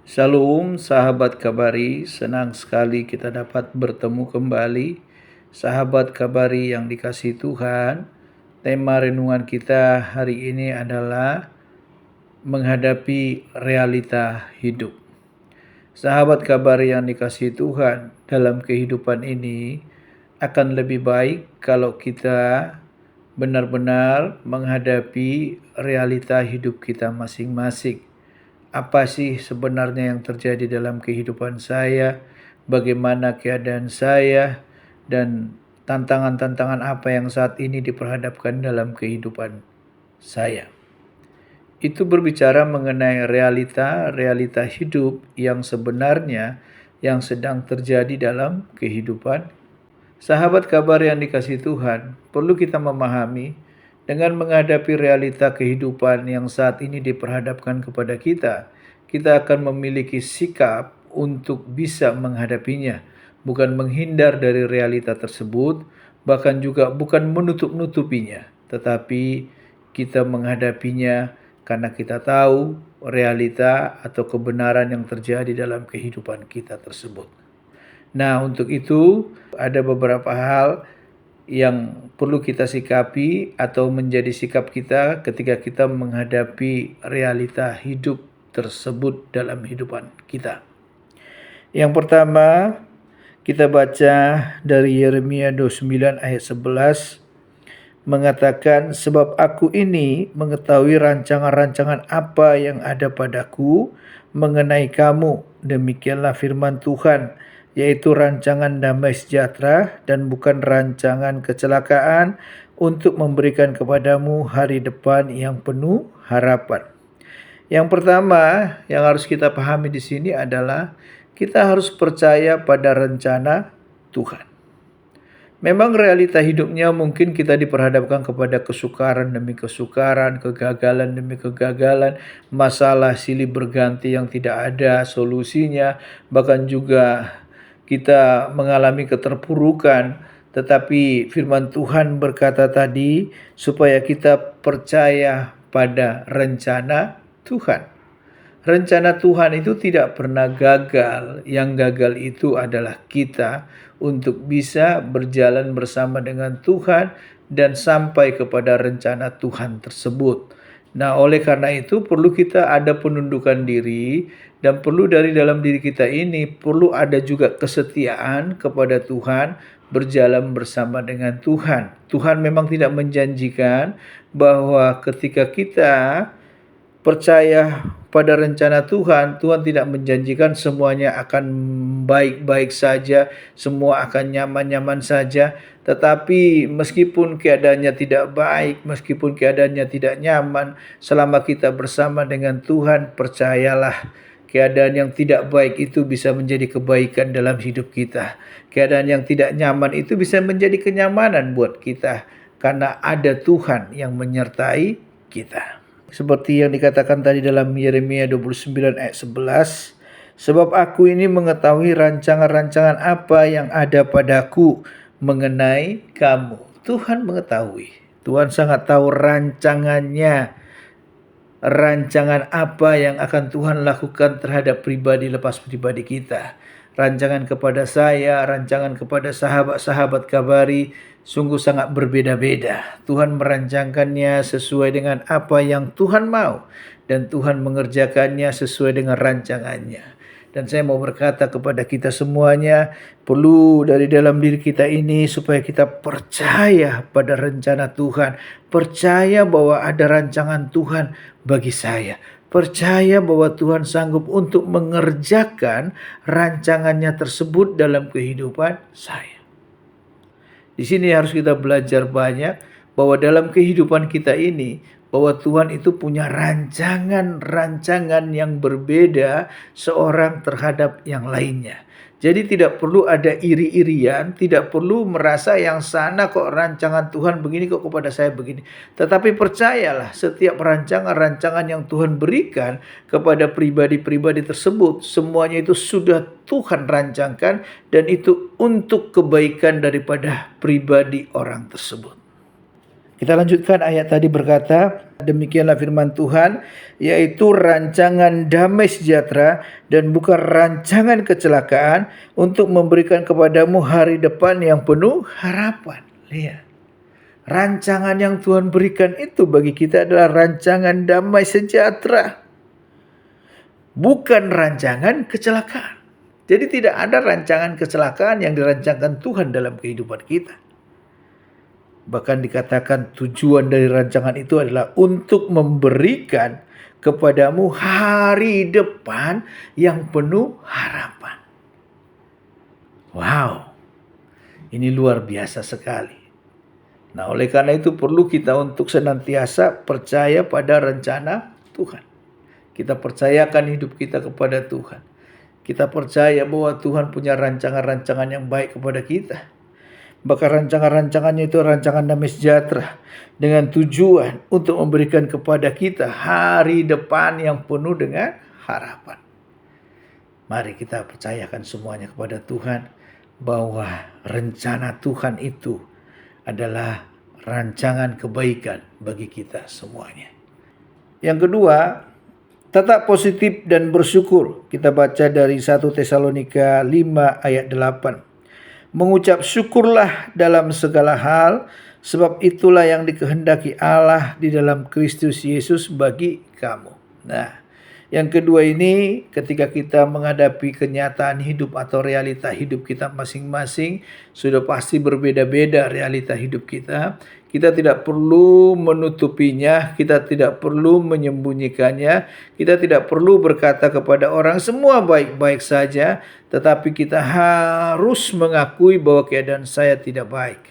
Shalom sahabat Kabari, senang sekali kita dapat bertemu kembali. Sahabat Kabari yang dikasihi Tuhan, tema renungan kita hari ini adalah menghadapi realita hidup. Sahabat Kabari yang dikasihi Tuhan, dalam kehidupan ini akan lebih baik kalau kita benar-benar menghadapi realita hidup kita masing-masing. Apa sih sebenarnya yang terjadi dalam kehidupan saya, bagaimana keadaan saya, dan tantangan-tantangan apa yang saat ini diperhadapkan dalam kehidupan saya. Itu berbicara mengenai realita hidup yang sebenarnya yang sedang terjadi dalam kehidupan. Sahabat kabar yang dikasihi Tuhan, perlu kita memahami dengan menghadapi realita kehidupan yang saat ini diperhadapkan kepada kita, kita akan memiliki sikap untuk bisa menghadapinya, bukan menghindar dari realita tersebut, bahkan juga bukan menutup-nutupinya, tetapi kita menghadapinya karena kita tahu realita atau kebenaran yang terjadi dalam kehidupan kita tersebut. Nah, untuk itu ada beberapa hal yang perlu kita sikapi atau menjadi sikap kita ketika kita menghadapi realita hidup tersebut dalam kehidupan kita. Yang pertama, kita baca dari Yeremia 29 ayat 11 mengatakan, sebab aku ini mengetahui rancangan-rancangan apa yang ada padaku mengenai kamu, demikianlah firman Tuhan, yaitu rancangan damai sejahtera dan bukan rancangan kecelakaan, untuk memberikan kepadamu hari depan yang penuh harapan. Yang pertama yang harus kita pahami di sini adalah kita harus percaya pada rencana Tuhan. Memang realita hidupnya mungkin kita diperhadapkan kepada kesukaran demi kesukaran, kegagalan demi kegagalan, masalah silih berganti yang tidak ada solusinya, bahkan juga kita mengalami keterpurukan. Tetapi firman Tuhan berkata tadi supaya kita percaya pada rencana Tuhan. Rencana Tuhan itu tidak pernah gagal. Yang gagal itu adalah kita untuk bisa berjalan bersama dengan Tuhan dan sampai kepada rencana Tuhan tersebut. Nah, oleh karena itu perlu kita ada penundukan diri, dan perlu dari dalam diri kita ini perlu ada juga kesetiaan kepada Tuhan, berjalan bersama dengan Tuhan. Tuhan memang tidak menjanjikan bahwa ketika kita percaya pada rencana Tuhan, Tuhan tidak menjanjikan semuanya akan baik-baik saja, semua akan nyaman-nyaman saja. Tetapi meskipun keadaannya tidak baik, meskipun keadaannya tidak nyaman, selama kita bersama dengan Tuhan, percayalah, keadaan yang tidak baik itu bisa menjadi kebaikan dalam hidup kita. Keadaan yang tidak nyaman itu bisa menjadi kenyamanan buat kita, karena ada Tuhan yang menyertai kita. Seperti yang dikatakan tadi dalam Yeremia 29 ayat 11, sebab aku ini mengetahui rancangan-rancangan apa yang ada padaku mengenai kamu. Tuhan mengetahui. Tuhan sangat tahu rancangannya. Rancangan apa yang akan Tuhan lakukan terhadap pribadi lepas pribadi kita. Rancangan kepada saya, rancangan kepada sahabat-sahabat Kabari sungguh sangat berbeda-beda. Tuhan merancangkannya sesuai dengan apa yang Tuhan mau, dan Tuhan mengerjakannya sesuai dengan rancangannya. Dan saya mau berkata kepada kita semuanya, perlu dari dalam diri kita ini supaya kita percaya pada rencana Tuhan. Percaya bahwa ada rancangan Tuhan bagi saya. Percaya bahwa Tuhan sanggup untuk mengerjakan rancangannya tersebut dalam kehidupan saya. Di sini harus kita belajar banyak bahwa dalam kehidupan kita ini, bahwa Tuhan itu punya rancangan-rancangan yang berbeda seorang terhadap yang lainnya. Jadi tidak perlu ada iri-irian, tidak perlu merasa yang sana kok rancangan Tuhan begini, kok kepada saya begini. Tetapi percayalah, setiap rancangan-rancangan yang Tuhan berikan kepada pribadi-pribadi tersebut, semuanya itu sudah Tuhan rancangkan, dan itu untuk kebaikan daripada pribadi orang tersebut. Kita lanjutkan ayat tadi berkata, demikianlah firman Tuhan, yaitu rancangan damai sejahtera dan bukan rancangan kecelakaan untuk memberikan kepadamu hari depan yang penuh harapan. Lihat, rancangan yang Tuhan berikan itu bagi kita adalah rancangan damai sejahtera, bukan rancangan kecelakaan. Jadi tidak ada rancangan kecelakaan yang dirancangkan Tuhan dalam kehidupan kita. Bahkan dikatakan tujuan dari rancangan itu adalah untuk memberikan kepadamu hari depan yang penuh harapan. Wow, ini luar biasa sekali. Nah, oleh karena itu perlu kita untuk senantiasa percaya pada rencana Tuhan. Kita percayakan hidup kita kepada Tuhan. Kita percaya bahwa Tuhan punya rancangan-rancangan yang baik kepada kita. Bahkan rancangan-rancangannya itu rancangan damai sejahtera dengan tujuan untuk memberikan kepada kita hari depan yang penuh dengan harapan. Mari kita percayakan semuanya kepada Tuhan bahwa rencana Tuhan itu adalah rancangan kebaikan bagi kita semuanya. Yang kedua, tetap positif dan bersyukur. Kita baca dari 1 Tesalonika 5 ayat 8. Mengucap syukurlah dalam segala hal, sebab itulah yang dikehendaki Allah di dalam Kristus Yesus bagi kamu. Nah, yang kedua ini ketika kita menghadapi kenyataan hidup atau realita hidup kita masing-masing, sudah pasti berbeda-beda realita hidup kita. Kita tidak perlu menutupinya, kita tidak perlu menyembunyikannya, kita tidak perlu berkata kepada orang semua baik-baik saja, tetapi kita harus mengakui bahwa keadaan saya tidak baik.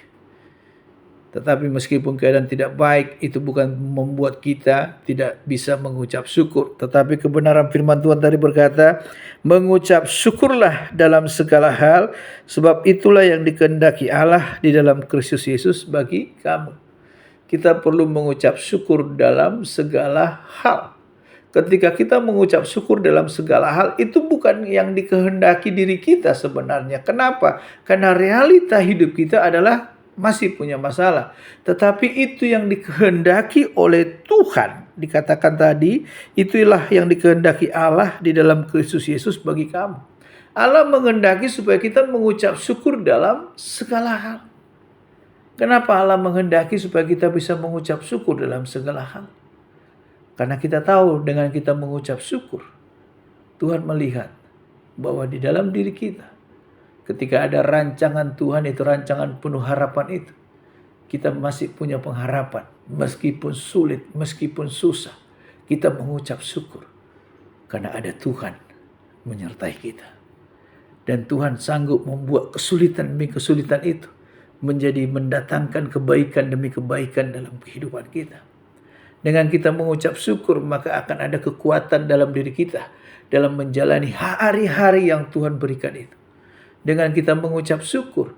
Tetapi meskipun keadaan tidak baik, itu bukan membuat kita tidak bisa mengucap syukur. Tetapi kebenaran firman Tuhan tadi berkata, mengucap syukurlah dalam segala hal, sebab itulah yang dikehendaki Allah di dalam Kristus Yesus bagi kamu. Kita perlu mengucap syukur dalam segala hal. Ketika kita mengucap syukur dalam segala hal, itu bukan yang dikehendaki diri kita sebenarnya. Kenapa? Karena realita hidup kita adalah masih punya masalah. Tetapi itu yang dikehendaki oleh Tuhan. Dikatakan tadi, itulah yang dikehendaki Allah di dalam Kristus Yesus bagi kamu. Allah menghendaki supaya kita mengucap syukur dalam segala hal. Kenapa Allah menghendaki supaya kita bisa mengucap syukur dalam segala hal? Karena kita tahu dengan kita mengucap syukur, Tuhan melihat bahwa di dalam diri kita, ketika ada rancangan Tuhan, itu rancangan penuh harapan itu, kita masih punya pengharapan. Meskipun sulit, meskipun susah, kita mengucap syukur. Karena ada Tuhan menyertai kita. Dan Tuhan sanggup membuat kesulitan demi kesulitan itu menjadi mendatangkan kebaikan demi kebaikan dalam kehidupan kita. Dengan kita mengucap syukur, maka akan ada kekuatan dalam diri kita dalam menjalani hari-hari yang Tuhan berikan itu. Dengan kita mengucap syukur,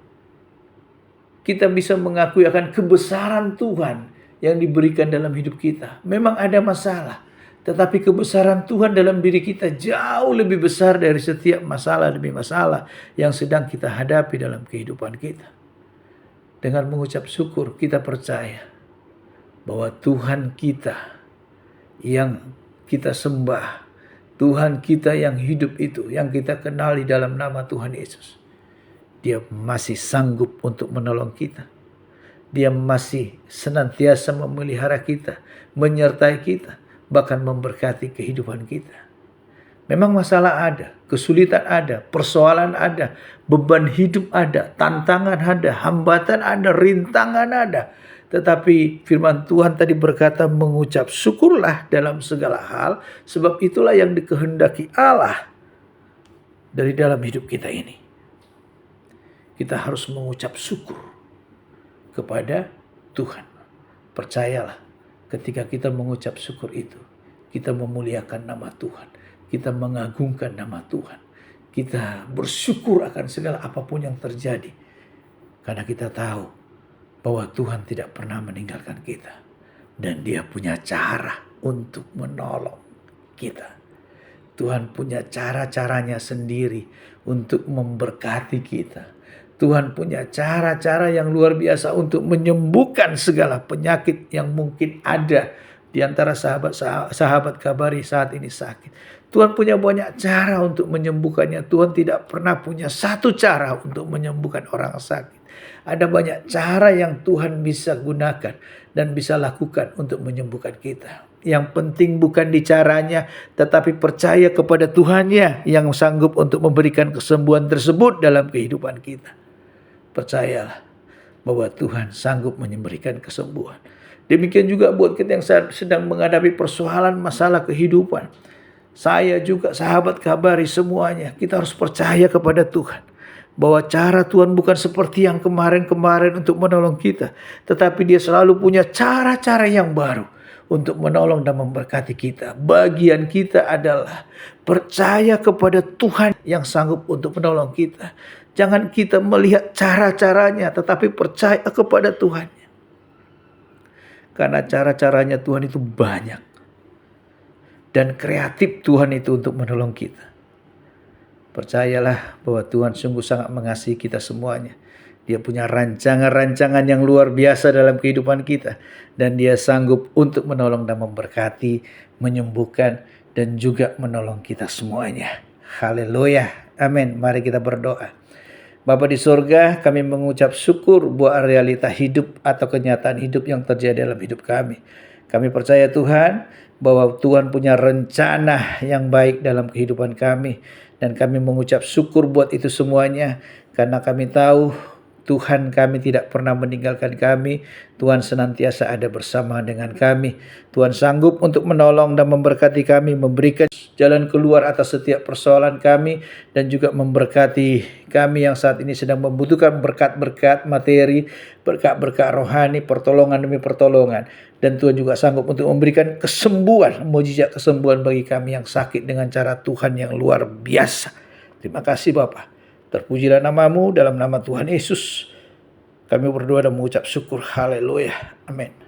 kita bisa mengakui akan kebesaran Tuhan yang diberikan dalam hidup kita. Memang ada masalah, tetapi kebesaran Tuhan dalam diri kita jauh lebih besar dari setiap masalah demi masalah yang sedang kita hadapi dalam kehidupan kita. Dengan mengucap syukur, kita percaya bahwa Tuhan kita yang kita sembah, Tuhan kita yang hidup itu, yang kita kenal di dalam nama Tuhan Yesus, Dia masih sanggup untuk menolong kita. Dia masih senantiasa memelihara kita, menyertai kita, bahkan memberkati kehidupan kita. Memang masalah ada, kesulitan ada, persoalan ada, beban hidup ada, tantangan ada, hambatan ada, rintangan ada. Tetapi firman Tuhan tadi berkata, mengucap syukurlah dalam segala hal, sebab itulah yang dikehendaki Allah dari dalam hidup kita ini. Kita harus mengucap syukur kepada Tuhan. Percayalah, ketika kita mengucap syukur itu, kita memuliakan nama Tuhan. Kita mengagungkan nama Tuhan. Kita bersyukur akan segala apapun yang terjadi. Karena kita tahu bahwa Tuhan tidak pernah meninggalkan kita. Dan Dia punya cara untuk menolong kita. Tuhan punya cara-caranya sendiri untuk memberkati kita. Tuhan punya cara-cara yang luar biasa untuk menyembuhkan segala penyakit yang mungkin ada di antara sahabat Kabari saat ini sakit. Tuhan punya banyak cara untuk menyembuhkannya. Tuhan tidak pernah punya satu cara untuk menyembuhkan orang sakit. Ada banyak cara yang Tuhan bisa gunakan dan bisa lakukan untuk menyembuhkan kita. Yang penting bukan di caranya, tetapi percaya kepada Tuhannya yang sanggup untuk memberikan kesembuhan tersebut dalam kehidupan kita. Percayalah bahwa Tuhan sanggup memberikan kesembuhan. Demikian juga buat kita yang sedang menghadapi persoalan masalah kehidupan. Saya juga, sahabat Kabari semuanya, kita harus percaya kepada Tuhan. Bahwa cara Tuhan bukan seperti yang kemarin-kemarin untuk menolong kita. Tetapi Dia selalu punya cara-cara yang baru untuk menolong dan memberkati kita. Bagian kita adalah percaya kepada Tuhan yang sanggup untuk menolong kita. Jangan kita melihat cara-caranya, tetapi percaya kepada Tuhan. Karena cara-caranya Tuhan itu banyak. Dan kreatif Tuhan itu untuk menolong kita. Percayalah bahwa Tuhan sungguh sangat mengasihi kita semuanya. Dia punya rancangan-rancangan yang luar biasa dalam kehidupan kita. Dan Dia sanggup untuk menolong dan memberkati, menyembuhkan, dan juga menolong kita semuanya. Haleluya. Amin. Mari kita berdoa. Bapa di surga, kami mengucap syukur buat realita hidup atau kenyataan hidup yang terjadi dalam hidup kami. Kami percaya Tuhan bahwa Tuhan punya rencana yang baik dalam kehidupan kami. Dan kami mengucap syukur buat itu semuanya. Karena kami tahu Tuhan kami tidak pernah meninggalkan kami. Tuhan senantiasa ada bersama dengan kami. Tuhan sanggup untuk menolong dan memberkati kami, memberikan jalan keluar atas setiap persoalan kami, dan juga memberkati kami yang saat ini sedang membutuhkan berkat-berkat materi, berkat-berkat rohani, pertolongan demi pertolongan. Dan Tuhan juga sanggup untuk memberikan kesembuhan, mujizat kesembuhan bagi kami yang sakit dengan cara Tuhan yang luar biasa. Terima kasih Bapa. Terpujilah nama-Mu dalam nama Tuhan Yesus. Kami berdoa dan mengucap syukur. Haleluya. Amin.